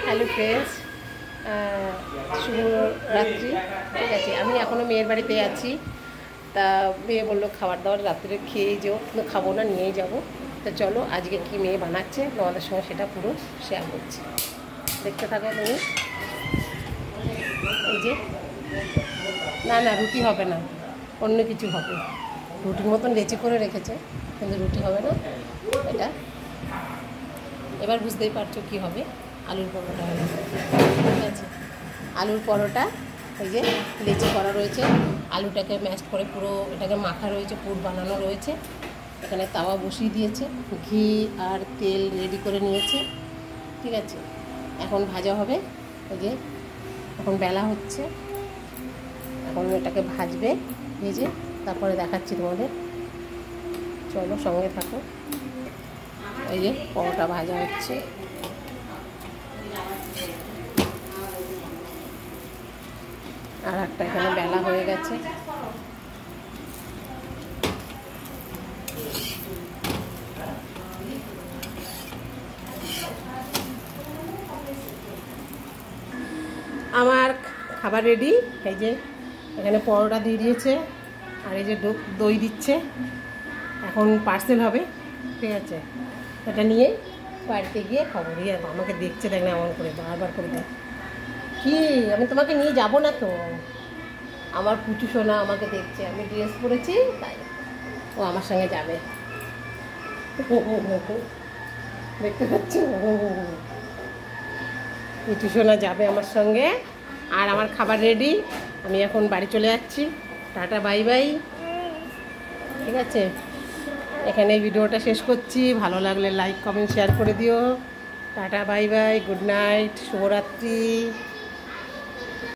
Hello friends, শুভরাত্রি। ঠিক আছে, আমি এখনও মেয়ের বাড়িতে আছি। তা মেয়ে বললো খাবার দাবার রাত্রে খেয়েই যাও, কিন্তু খাবো না, নিয়েই যাবো। তা চলো আজকে কি মেয়ে বানাচ্ছে তোমাদের সঙ্গে সেটা পুরো শেয়ার করছি, দেখতে থাকো তুমি। এই যে, না না রুটি হবে না, অন্য কিছু হবে। রুটির মতন লেচি করে রেখেছে, কিন্তু রুটি হবে না এটা। এবার বুঝতেই পারছো কী হবে, আলুর পরোটা হবে। ঠিক আছে, আলুর পরোটা। এই যে লেচি করা রয়েছে, আলুটাকে ম্যাশ করে পুরো এটাকে মাখা রয়েছে, পুর বানানো রয়েছে। এখানে তাওয়া বসিয়ে দিয়েছে, ঘি আর তেল রেডি করে নিয়েছে। ঠিক আছে, এখন ভাজা হবে। এই যে এখন বেলা হচ্ছে, এখন এটাকে ভাজবে ভেজে, তারপরে দেখাচ্ছি তোমাদের। চলো সঙ্গে থাকো। এই যে পরোটা ভাজা হচ্ছে। আর একটা এখানে বেলা হয়ে গেছে। আমার খাবার রেডি। এই যে এখানে পরোটা দিয়ে দিয়েছে, আর এই যে দই দিচ্ছে। এখন পার্সেল হবে। ঠিক আছে, এটা নিয়ে বাড়িতে গিয়ে খাবো। দিয়ে আমাকে দেখছে, দেখ না এমন করে, বারবার করে দেখ। কি আমি তোমাকে নিয়ে যাব না তো? আমার পুচু সোনা আমাকে দেখছে, আমি ড্রেস পরেছি তাই ও আমার সঙ্গে যাবে। দেখতে পাচ্ছ, পুচু সোনা যাবে আমার সঙ্গে। আর আমার খাবার রেডি, আমি এখন বাড়ি চলে যাচ্ছি। Tata bye bye. ঠিক আছে, এখানে ভিডিওটা শেষ করছি। ভালো লাগলে লাইক কমেন্ট শেয়ার করে দিও। Tata bye bye, good night, শুভরাত্রি।